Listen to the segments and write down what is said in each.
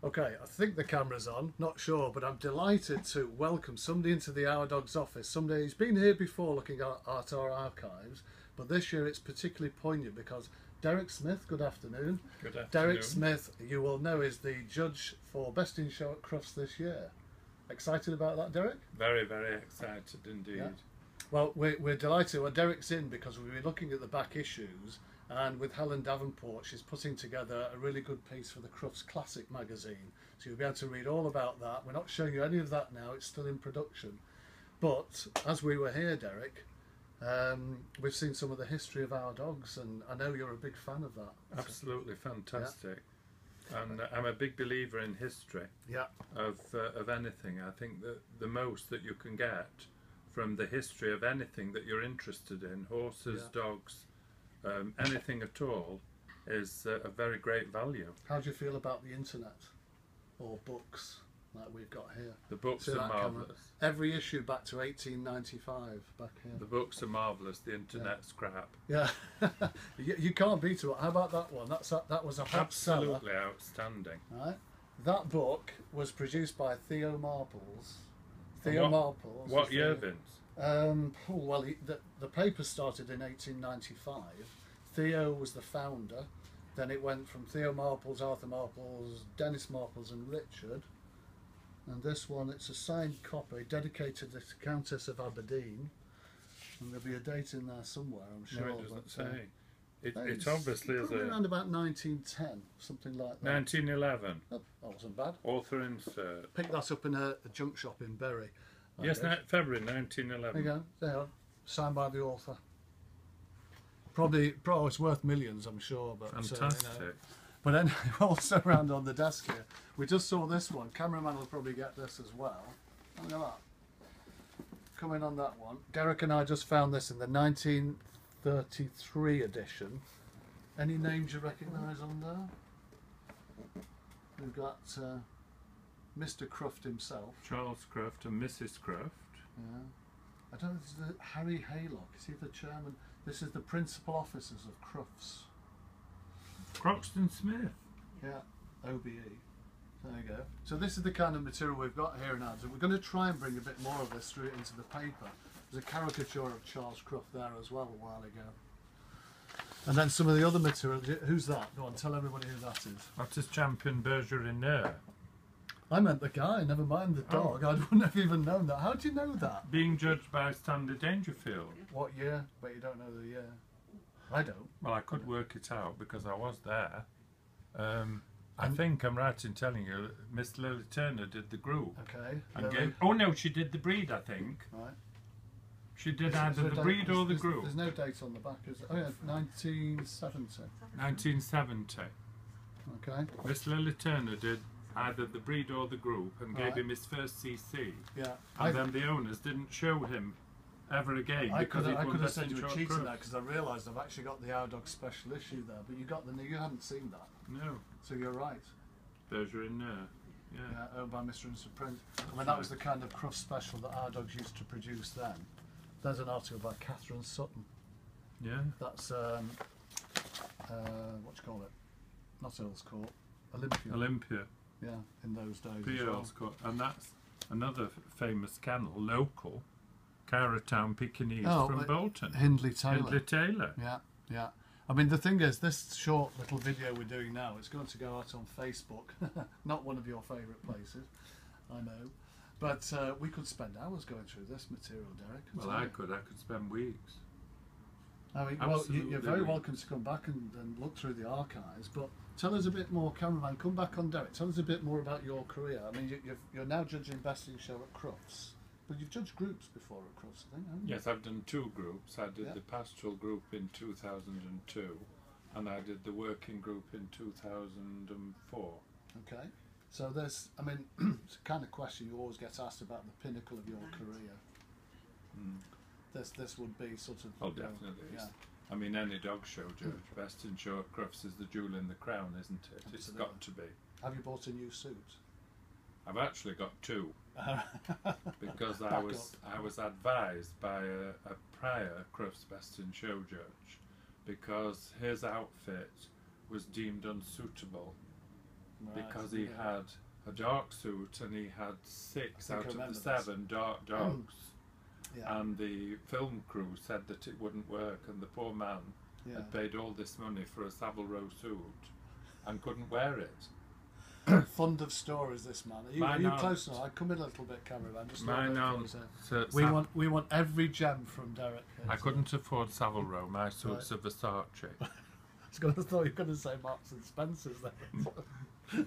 Okay, I think the camera's on, not sure, but I'm delighted to welcome somebody into the Our Dogs office. Somebody who's been here before looking at our archives, but this year it's particularly poignant because Derek Smith, good afternoon. Good afternoon. Derek Smith, you will know, is the judge for Best in Show at Crufts this year. Excited about that, Derek? Very, very excited indeed. Yeah. Well, we're delighted. Well, Derek's in because we'll be looking at the back issues, and with Helen Davenport, she's putting together a really good piece for the Crufts Classic magazine. So you'll be able to read all about that. We're not showing you any of that now, it's still in production. But as we were here, Derek, we've seen some of the history of Our Dogs, and I know you're a big fan of that. Absolutely fantastic. Yeah. And I'm a big believer in history. Yeah. Of anything. I think that the most that you can get from the history of anything that you're interested in, horses, dogs, anything at all, is a very great value. How do you feel about the internet or books like we've got here? The books are marvellous. Every issue back to 1895 back here. The books are marvellous. The internet's crap. Yeah, you can't beat it. How about that one? That was a hot seller. Absolutely outstanding. Right, that book was produced by Theo Marples. What year, Vince? Well, the paper started in 1895. Theo was the founder. Then it went from Theo Marples, Arthur Marples, Dennis Marples and Richard. And this one, it's a signed copy dedicated to the Countess of Aberdeen. And there'll be a date in there somewhere, I'm sure. No, it doesn't say. It obviously is around about 1910, something like that. 1911. Oh, that wasn't bad. Author insert. Picked that up in a junk shop in Bury. Yes, February 1911. There you go. There, signed by the author. Probably it's worth millions, I'm sure. But fantastic. But anyway, also around on the desk here, we just saw this one. Cameraman will probably get this as well. Look at that. Coming on that one. Derek and I just found this in the 1933 edition. Any names you recognise on there? We've got Mr. Cruft himself. Charles Cruft and Mrs. Cruft. Yeah. I don't know if this is Harry Haylock. Is he the chairman? This is the principal officers of Crufts. Croxton Smith. Yeah, OBE. There you go. So this is the kind of material we've got here in ours. And we're going to try and bring a bit more of this through into the paper. There's a caricature of Charles Cruft there as well a while ago. And then some of the other material. Who's that? Go on, tell everybody who that is. That is Champion Bergerac. I meant the guy, never mind the dog. I wouldn't have even known that. How do you know that? Being judged by Stanley Dangerfield. What year? But you don't know the year. I don't. Well, I could work it out because I was there. I think I'm right in telling you Miss Lily Turner did the group. Okay. And oh no, she did the breed, I think. Right. She did either the breed or the group. There's no date on the back, is there? Oh yeah, 1970. 1970. Okay. Miss Lily Turner did either the breed or the group and gave him his first CC. Yeah. And then the owners didn't show him ever again. I could have said you were cheating there because I realised I've actually got the Our Dog special issue there, but you hadn't seen that. No. So you're right. Bergerac. Yeah, owned by Mr. and Sir Print. I mean, that was the kind of Cruft special that Our Dogs used to produce then. There's an article by Catherine Sutton. Yeah. That's what do you call it? Not Earl's Court. Olympia. Yeah, in those days. Earl's Court, and that's another famous kennel, local, Carratown Pekingese from Bolton. Hindley Taylor. Hindley Taylor. Yeah, yeah. I mean, the thing is, this short little video we're doing now, it's going to go out on Facebook. Not one of your favourite places, I know. But we could spend hours going through this material, Derek. Well, I could spend weeks. I mean, well, you're very welcome to come back and look through the archives, but tell us a bit more, cameraman, come back on Derek, tell us a bit more about your career. I mean, you're now judging Best in Show at Crufts, but you've judged groups before at Crufts, I think, haven't you? Yes, I've done 2 groups. I did the pastoral group in 2002, and I did the working group in 2004. Okay. So there's, I mean, it's a kind of question you always get asked about the pinnacle of your career. Mm. This would be sort of... Oh, definitely. Yeah. I mean, any dog show judge, Best in Show at Crufts is the jewel in the crown, isn't it? Absolutely. It's got to be. Have you bought a new suit? I've actually got 2. Because I was advised by a prior Crufts Best in Show judge, because his outfit was deemed unsuitable because he had a dark suit and he had 6 out of the 7 dark dogs. And the film crew said that it wouldn't work, and the poor man had paid all this money for a Savile Row suit and couldn't wear it. Fond of stories, this man. Are you close enough? I come in a little bit, cameraman. Just we want every gem from Derek. I couldn't afford Savile Row. My suit's a Versace. I thought you were going to say Marks and Spencer's then.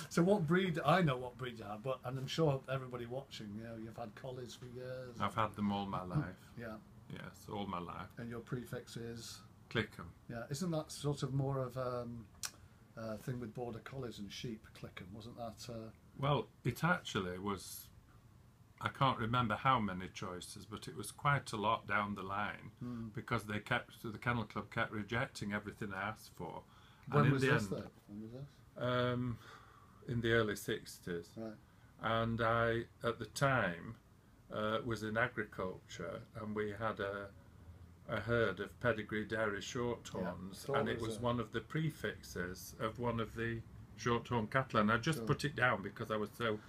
So what breed? I know what breed you have, and I'm sure everybody watching, you've had collies for years. I've had them all my life. Yeah. Yes, all my life. And your prefix is? Clickham. Yeah. Isn't that sort of more of thing with border collies and sheep? Clickham, wasn't that? Well, it actually was. I can't remember how many choices, but it was quite a lot down the line because the Kennel Club kept rejecting everything I asked for. When was this? When was this? In the early 60s. Right. And I, at the time, was in agriculture, and we had a herd of pedigree dairy shorthorns, and it was one of the prefixes of one of the shorthorn cattle, and I just put it down because I was so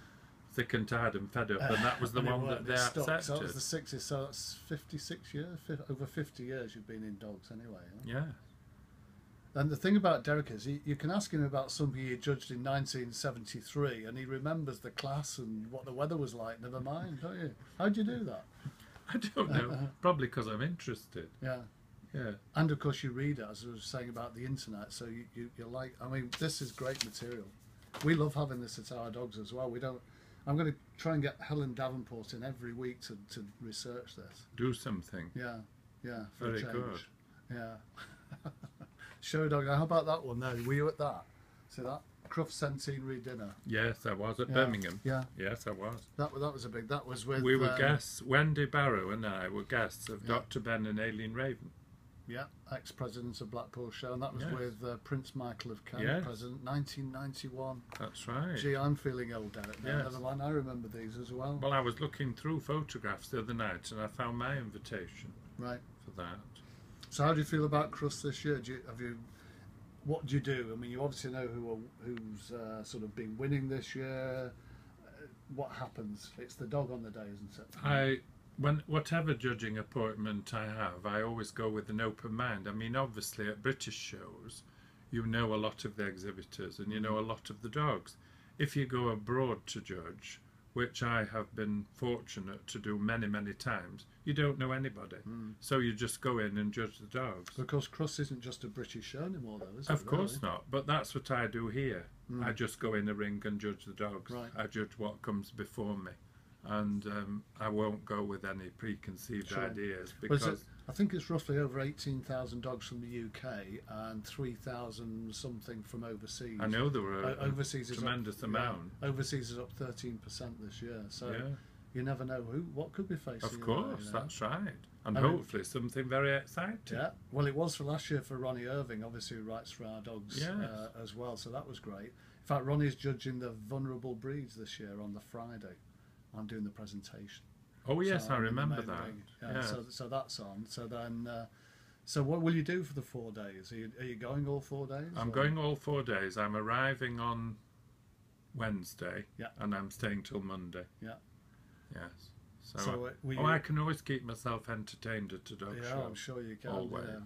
thick and tired and fed up, and that was the one that they accepted. So it was the 60s, so that's 56 years, over 50 years you've been in dogs anyway. Yeah. And the thing about Derek is, you can ask him about something he judged in 1973, and he remembers the class and what the weather was like, never mind, don't you? How'd you do that? I don't know. Probably because I'm interested. Yeah. Yeah. And of course you read it, as I was saying about the internet, so you're like, I mean, this is great material. We love having this at our dogs as well. I'm going to try and get Helen Davenport in every week to research this. Do something. Yeah. Very good. Yeah. Show dog. How about that one there? Were you at that? See that? Crufts Centenary dinner. Yes, I was at Birmingham. Yeah. Yes, I was. That was a big. That was with. We were guests. Wendy Barrow and I were guests of Dr. Ben and Aileen Raven. Yeah, ex-presidents of Blackpool Show, and that was with Prince Michael of Kent, President, 1991. That's right. Gee, I'm feeling old, Derek. Now. Never mind, I remember these as well. Well, I was looking through photographs the other night, and I found my invitation. Right. For that. So, how do you feel about Crufts this year? What do you do? I mean, you obviously know who's sort of been winning this year. What happens? It's the dog on the day, isn't it? Whatever judging appointment I have, I always go with an open mind. I mean, obviously at British shows, you know a lot of the exhibitors and you know a lot of the dogs. If you go abroad to judge, which I have been fortunate to do many, many times, you don't know anybody. So you just go in and judge the dogs. Because Crufts isn't just a British show anymore, though, is it? Of course not, but that's what I do here. I just go in a ring and judge the dogs. Right. I judge what comes before me. And I won't go with any preconceived ideas because I think it's roughly over 18,000 dogs from the UK and 3,000 something from overseas. I know there were overseas a tremendous amount. Overseas is up 13% this year, so you never know what could be facing. Of course, that's right, and hopefully something very exciting. Yeah, well, it was for last year for Ronnie Irving, obviously who writes for our dogs as well, so that was great. In fact, Ronnie's judging the vulnerable breeds this year on the Friday. I'm doing the presentation. Oh yes, so I remember that. So that's on. So then, so what will you do for the 4 days? Are you going all 4 days? I'm going all 4 days. I'm arriving on Wednesday, and I'm staying till Monday. Yeah. Yes. So I can always keep myself entertained at a dog show. Yeah, I'm sure you can. Always. Yeah.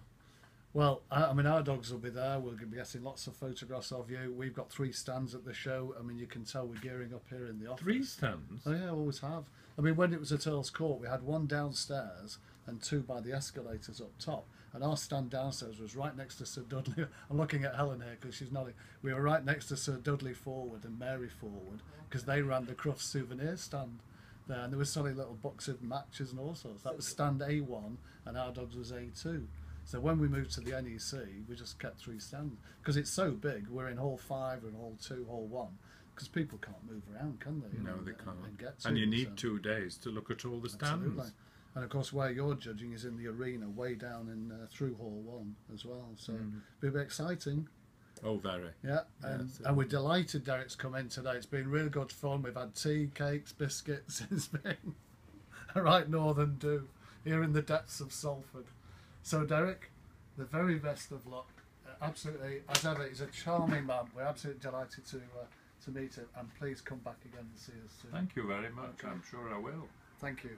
Well, I mean, our dogs will be there. We'll be getting lots of photographs of you. We've got 3 stands at the show. I mean, you can tell we're gearing up here in the office. 3 stands? Oh, yeah, always have. I mean, when it was at Earl's Court, we had 1 downstairs and 2 by the escalators up top. And our stand downstairs was right next to Sir Dudley. I'm looking at Helen here because she's nodding. We were right next to Sir Dudley Forward and Mary Forward because they ran the Crufts souvenir stand there. And there were selling little books of matches and all sorts. That was stand A1 and our dogs was A2. So when we moved to the NEC, we just kept 3 stands. Because it's so big, we're in Hall 5 and Hall 2, Hall 1. Because people can't move around, can they? No, they can't. And you need 2 days to look at all the stands. Absolutely. And of course, where you're judging is in the arena, way down in through Hall 1 as well. So it'll be a bit exciting. Oh, very. Yeah, and we're delighted Derek's come in today. It's been really good fun. We've had tea, cakes, biscuits. It's been a right northern do here in the depths of Salford. So, Derek, the very best of luck at absolutely, as ever, he's a charming man. We're absolutely delighted to meet him, and please come back again and see us soon. Thank you very much. I'm sure I will. Thank you.